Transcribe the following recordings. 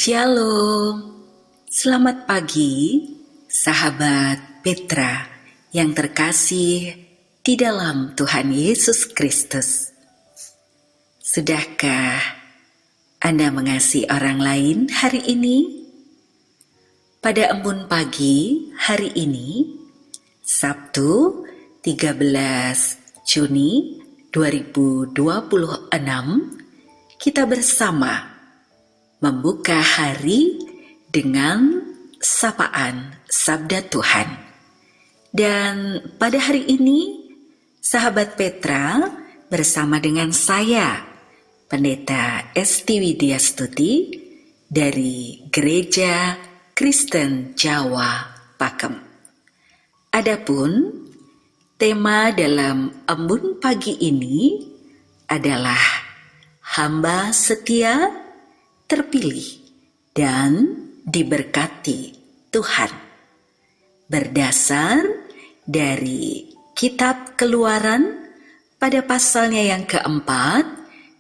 Shalom, selamat pagi sahabat Petra yang terkasih di dalam Tuhan Yesus Kristus. Sudahkah Anda mengasihi orang lain hari ini? Pada embun pagi hari ini, Sabtu 13 Juni 2026, kita bersama membuka hari dengan sapaan Sabda Tuhan. Dan pada hari ini, sahabat Petra bersama dengan saya, Pendeta Esti Widyastuti dari Gereja Kristen Jawa Pakem. Adapun tema dalam embun pagi ini adalah hamba setia, terpilih dan diberkati Tuhan. Berdasar dari Kitab Keluaran pada pasalnya yang keempat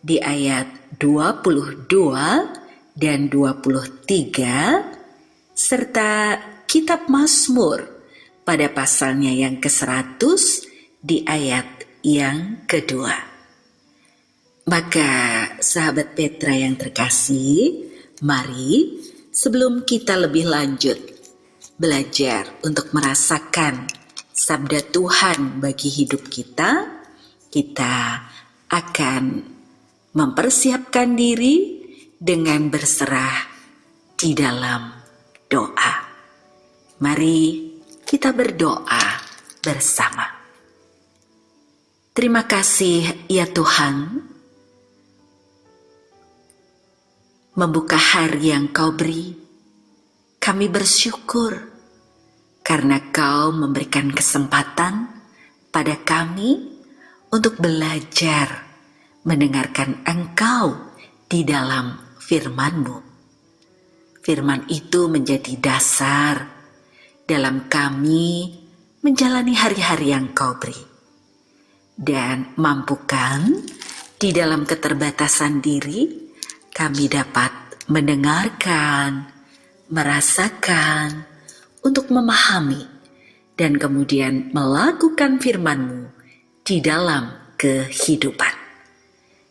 di ayat 22 dan 23 serta Kitab Mazmur pada pasalnya yang ke-100 di ayat yang kedua. Maka sahabat Petra yang terkasih, mari sebelum kita lebih lanjut belajar untuk merasakan sabda Tuhan bagi hidup kita, kita akan mempersiapkan diri dengan berserah di dalam doa. Mari kita berdoa bersama. Terima kasih ya Tuhan, membuka hari yang Kau beri, kami bersyukur karena Kau memberikan kesempatan pada kami untuk belajar mendengarkan Engkau di dalam firman-Mu. Firman itu menjadi dasar dalam kami menjalani hari-hari yang Kau beri. Dan mampukan di dalam keterbatasan diri, kami dapat mendengarkan, merasakan, untuk memahami, dan kemudian melakukan firman-Mu di dalam kehidupan.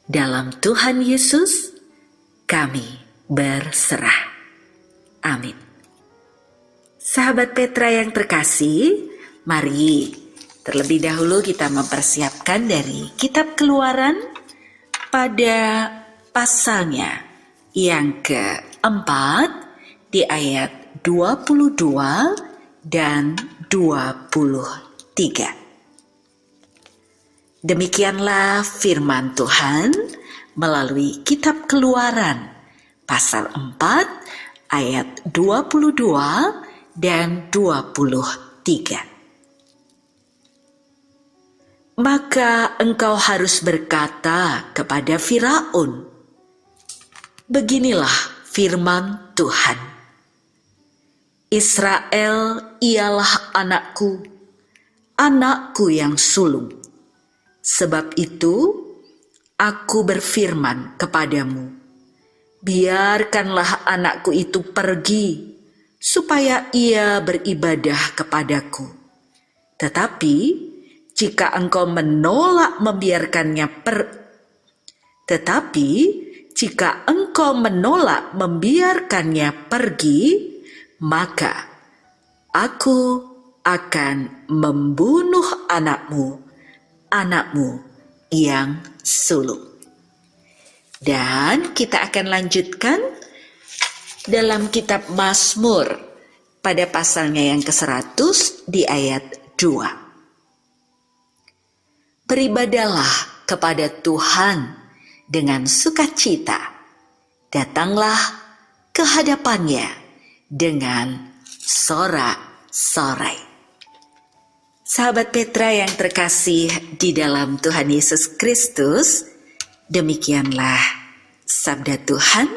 Dalam Tuhan Yesus, kami berserah. Amin. Sahabat Petra yang terkasih, mari terlebih dahulu kita mempersiapkan dari Kitab Keluaran pada pasalnya yang keempat di ayat 22 dan 23. Demikianlah firman Tuhan melalui Kitab Keluaran pasal 4 ayat 22 dan 23. Maka engkau harus berkata kepada Firaun, beginilah firman Tuhan. Israel ialah anakku, anakku yang sulung. Sebab itu, aku berfirman kepadamu, biarkanlah anakku itu pergi, supaya ia beribadah kepadaku. Tetapi, jika engkau menolak membiarkannya pergi, maka aku akan membunuh anakmu yang sulung. Dan kita akan lanjutkan dalam kitab Mazmur pada pasalnya yang ke-100 di ayat 2. Beribadalah kepada Tuhan dengan sukacita, datanglah ke hadapannya dengan sorak-sorai. Sahabat Petra yang terkasih di dalam Tuhan Yesus Kristus, demikianlah sabda Tuhan,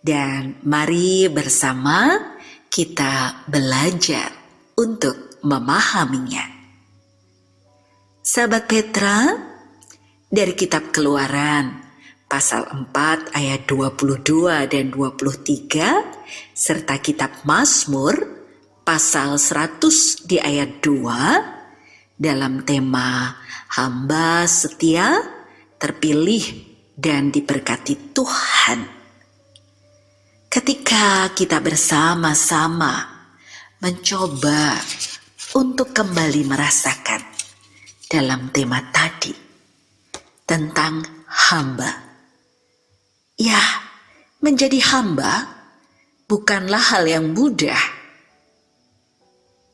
dan mari bersama kita belajar untuk memahaminya. Sahabat Petra, dari Kitab Keluaran pasal 4 ayat 22 dan 23, serta kitab Mazmur pasal 100 di ayat 2 dalam tema hamba setia, terpilih dan diberkati Tuhan. Ketika kita bersama-sama mencoba untuk kembali merasakan dalam tema tadi tentang hamba. Ya, menjadi hamba bukanlah hal yang mudah.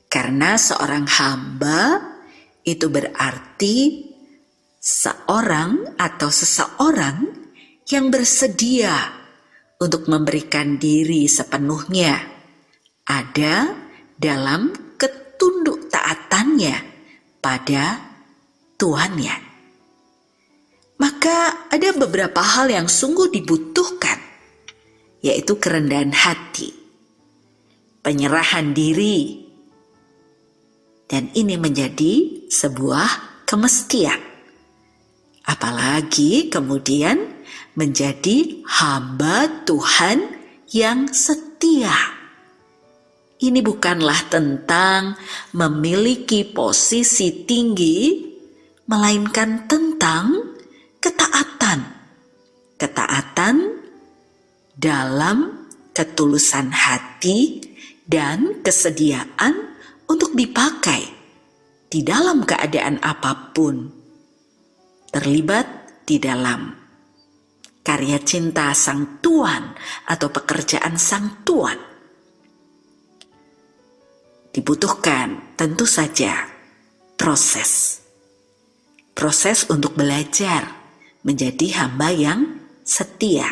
Karena seorang hamba itu berarti seorang atau seseorang yang bersedia untuk memberikan diri sepenuhnya ada dalam ketunduk taatannya pada Tuhannya. Maka ada beberapa hal yang sungguh dibutuhkan, yaitu kerendahan hati, penyerahan diri, dan ini menjadi sebuah kemestian. Apalagi kemudian menjadi hamba Tuhan yang setia. Ini bukanlah tentang memiliki posisi tinggi, melainkan tentang ketaatan. Ketaatan dalam ketulusan hati dan kesediaan untuk dipakai di dalam keadaan apapun. Terlibat di dalam karya cinta Sang Tuan atau pekerjaan Sang Tuan. Dibutuhkan tentu saja proses untuk belajar menjadi hamba yang setia.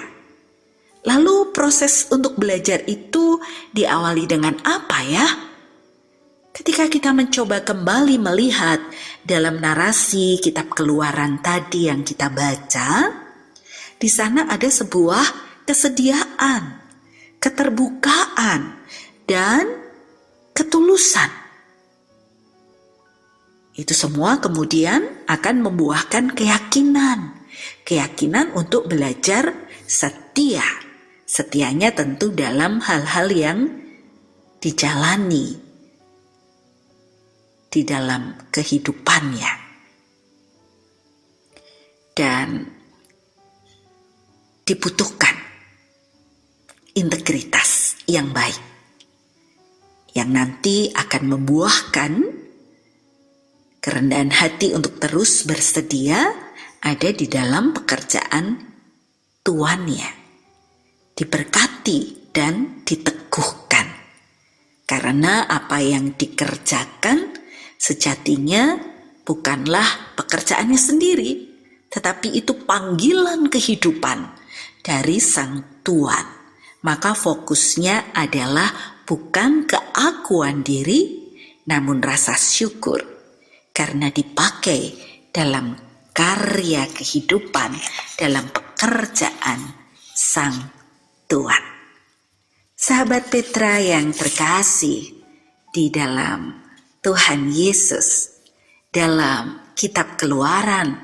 Lalu proses untuk belajar itu diawali dengan apa ya? Ketika kita mencoba kembali melihat dalam narasi kitab Keluaran tadi yang kita baca, di sana ada sebuah kesediaan, keterbukaan, dan ketulusan. Itu semua kemudian akan membuahkan keyakinan untuk belajar setia. Setianya tentu dalam hal-hal yang dijalani di dalam kehidupannya. Dan dibutuhkan integritas yang baik, yang nanti akan membuahkan kerendahan hati untuk terus bersedia ada di dalam pekerjaan Tuannya, diberkati dan diteguhkan. Karena apa yang dikerjakan sejatinya bukanlah pekerjaannya sendiri, tetapi itu panggilan kehidupan dari Sang Tuan. Maka fokusnya adalah bukan keakuan diri, namun rasa syukur karena dipakai dalam karya kehidupan, dalam pekerjaan Sang Tuan. Sahabat Petra yang terkasih di dalam Tuhan Yesus, dalam kitab Keluaran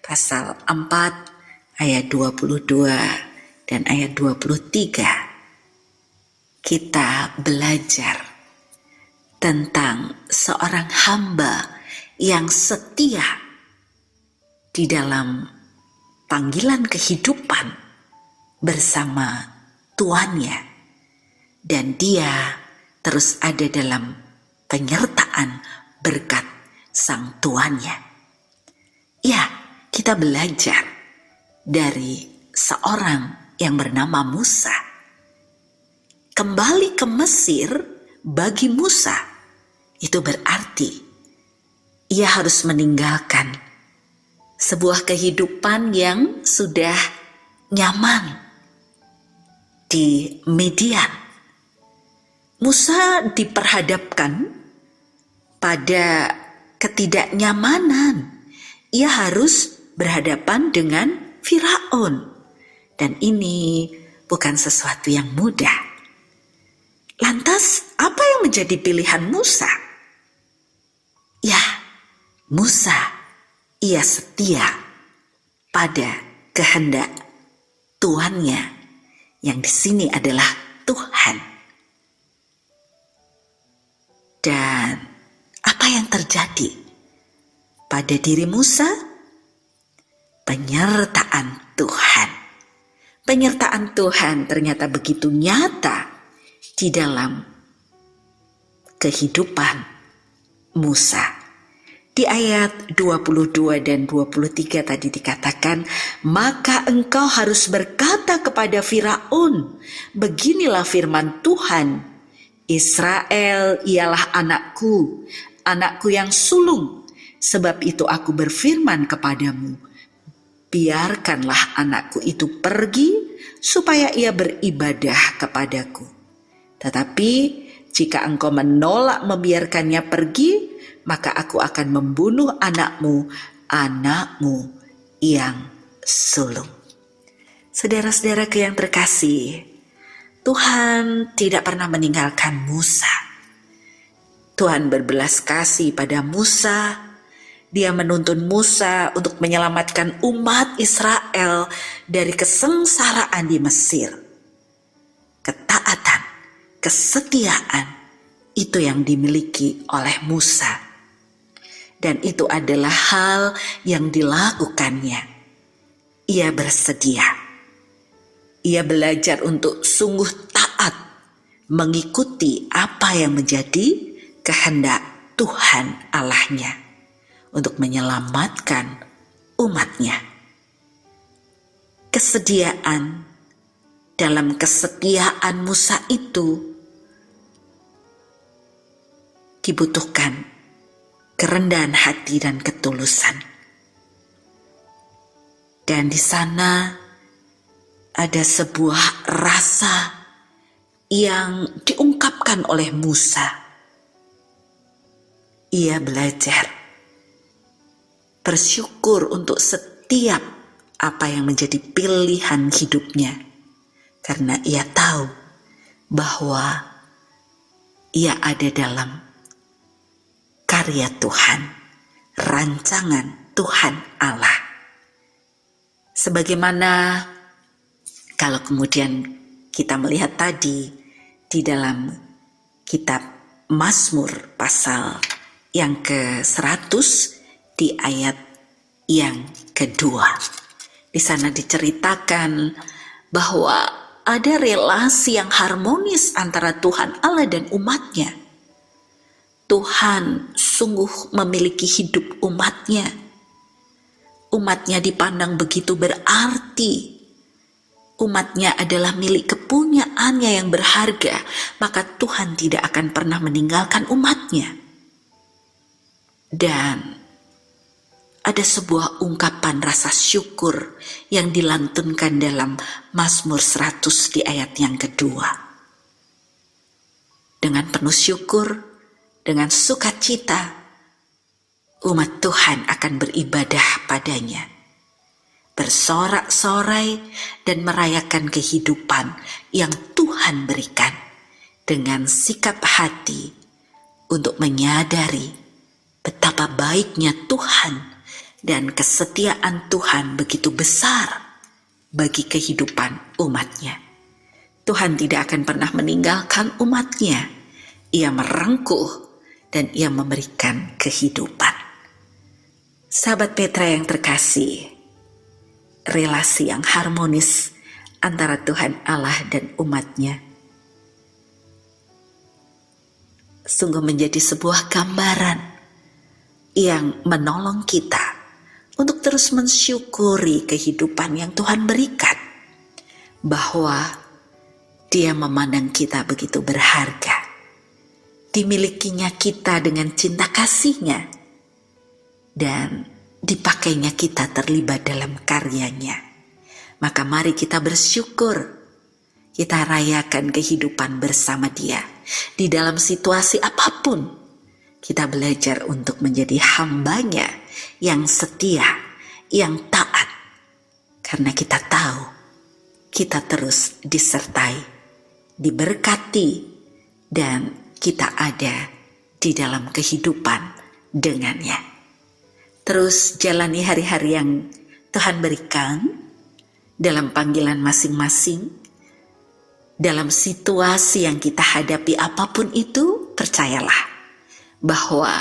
pasal 4 ayat 22 dan ayat 23, kita belajar tentang seorang hamba yang setia di dalam panggilan kehidupan bersama Tuannya, dan dia terus ada dalam penyertaan berkat Sang Tuannya. Ya, kita belajar dari seorang yang bernama Musa. Kembali ke Mesir bagi Musa itu berarti ia harus meninggalkan sebuah kehidupan yang sudah nyaman di Midian. Musa diperhadapkan pada ketidaknyamanan. Ia harus berhadapan dengan Firaun. Dan ini bukan sesuatu yang mudah. Lantas, apa yang menjadi pilihan Musa? Ya, Musa, ia setia pada kehendak tuannya, yang di sini adalah Tuhan. Dan apa yang terjadi pada diri Musa? Penyertaan Tuhan. Penyertaan Tuhan ternyata begitu nyata di dalam kehidupan Musa. Di ayat 22 dan 23 tadi dikatakan, maka engkau harus berkata kepada Firaun, beginilah firman Tuhan, Israel ialah anakku, anakku yang sulung. Sebab itu aku berfirman kepadamu, biarkanlah anakku itu pergi supaya ia beribadah kepadaku. Tetapi jika engkau menolak membiarkannya pergi, maka aku akan membunuh anakmu, anakmu yang sulung. Saudara-saudaraku yang terkasih, Tuhan tidak pernah meninggalkan Musa. Tuhan berbelas kasih pada Musa. Dia menuntun Musa untuk menyelamatkan umat Israel dari kesengsaraan di Mesir. Ketaatan, kesetiaan, itu yang dimiliki oleh Musa. Dan itu adalah hal yang dilakukannya. Ia bersedia. Ia belajar untuk sungguh taat, mengikuti apa yang menjadi kehendak Tuhan Allahnya untuk menyelamatkan umatnya. Kesediaan, dalam kesetiaan Musa itu dibutuhkan kerendahan hati dan ketulusan. Dan di sana ada sebuah rasa yang diungkapkan oleh Musa. Ia belajar bersyukur untuk setiap apa yang menjadi pilihan hidupnya, karena ia tahu bahwa ia ada dalam karya Tuhan, rancangan Tuhan Allah. Sebagaimana kalau kemudian kita melihat tadi di dalam kitab Mazmur pasal yang ke-100 di ayat yang kedua. Di sana diceritakan bahwa ada relasi yang harmonis antara Tuhan Allah dan umatnya. Tuhan sungguh memiliki hidup umatnya. Umatnya dipandang begitu berarti. Umatnya adalah milik kepunyaannya yang berharga, maka Tuhan tidak akan pernah meninggalkan umatnya. Dan ada sebuah ungkapan rasa syukur yang dilantunkan dalam Mazmur 100 di ayat yang kedua. Dengan penuh syukur, dengan sukacita, umat Tuhan akan beribadah padanya, bersorak-sorai dan merayakan kehidupan yang Tuhan berikan dengan sikap hati untuk menyadari betapa baiknya Tuhan dan kesetiaan Tuhan begitu besar bagi kehidupan umatnya. Tuhan tidak akan pernah meninggalkan umatnya. Ia merengkuh dan ia memberikan kehidupan. Sahabat Petra yang terkasih, relasi yang harmonis antara Tuhan Allah dan umatnya sungguh menjadi sebuah gambaran yang menolong kita untuk terus mensyukuri kehidupan yang Tuhan berikan, bahwa Dia memandang kita begitu berharga, dimilikinya kita dengan cinta kasih-Nya, dan dipakainya kita terlibat dalam karyanya. Maka mari kita bersyukur, kita rayakan kehidupan bersama Dia. Di dalam situasi apapun, kita belajar untuk menjadi hamba-Nya yang setia, yang taat. Karena kita tahu, kita terus disertai, diberkati, dan kita ada di dalam kehidupan dengannya. Terus jalani hari-hari yang Tuhan berikan dalam panggilan masing-masing, dalam situasi yang kita hadapi apapun itu, percayalah bahwa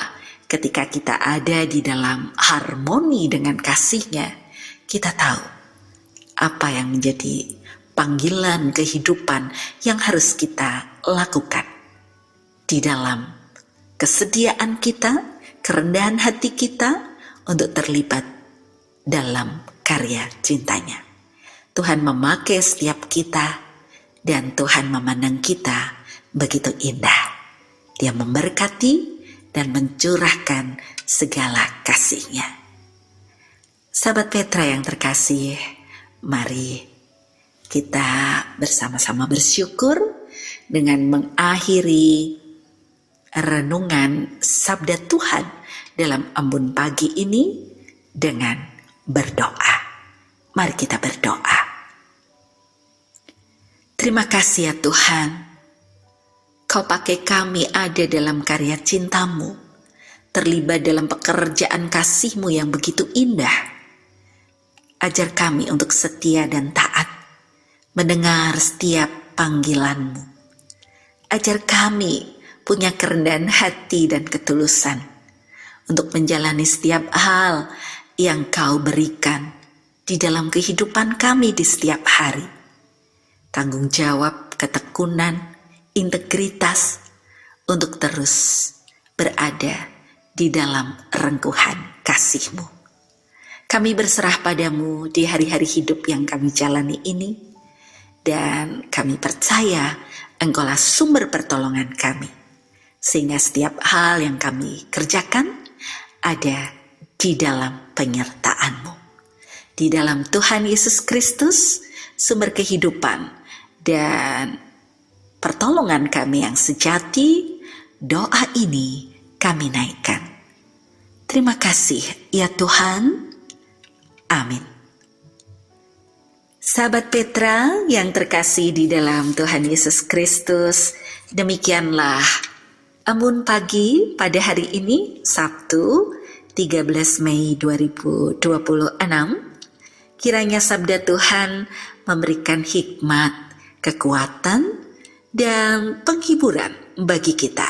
ketika kita ada di dalam harmoni dengan kasih-Nya, kita tahu apa yang menjadi panggilan kehidupan yang harus kita lakukan di dalam kesediaan kita, kerendahan hati kita untuk terlibat dalam karya cintanya. Tuhan memakai setiap kita dan Tuhan memandang kita begitu indah. Dia memberkati dan mencurahkan segala kasih-Nya. Sahabat Petra yang terkasih, mari kita bersama-sama bersyukur dengan mengakhiri renungan sabda Tuhan dalam embun pagi ini dengan berdoa. Mari kita berdoa. Terima kasih ya Tuhan, Kau pakai kami ada dalam karya cinta-Mu, terlibat dalam pekerjaan kasih-Mu yang begitu indah. Ajar kami untuk setia dan taat, mendengar setiap panggilan-Mu. Ajar kami punya kerendahan hati dan ketulusan untuk menjalani setiap hal yang Kau berikan di dalam kehidupan kami di setiap hari. Tanggung jawab, ketekunan, integritas untuk terus berada di dalam rengkuhan kasih-Mu. Kami berserah padamu di hari-hari hidup yang kami jalani ini, dan kami percaya Engkaulah sumber pertolongan kami, sehingga setiap hal yang kami kerjakan ada di dalam penyertaan-Mu. Di dalam Tuhan Yesus Kristus, sumber kehidupan dan pertolongan kami yang sejati, doa ini kami naikkan. Terima kasih ya Tuhan. Amin. Sahabat Petra yang terkasih di dalam Tuhan Yesus Kristus, demikianlah embun pagi pada hari ini, Sabtu 13 Mei 2026. Kiranya sabda Tuhan memberikan hikmat, kekuatan, dan penghiburan bagi kita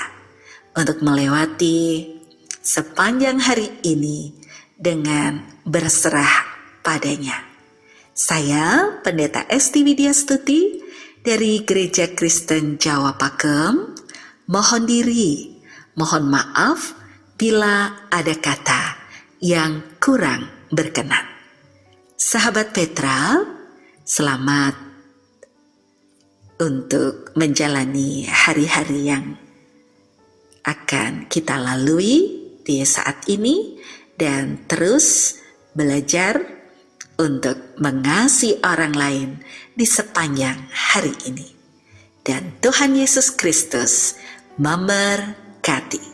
untuk melewati sepanjang hari ini dengan berserah padanya. Saya Pendeta Esti Widya Stuti dari Gereja Kristen Jawa Pakem, mohon diri, mohon maaf bila ada kata yang kurang berkenan. Sahabat Petra, selamat untuk menjalani hari-hari yang akan kita lalui di saat ini, dan terus belajar untuk mengasihi orang lain di sepanjang hari ini. Dan Tuhan Yesus Kristus memberkati.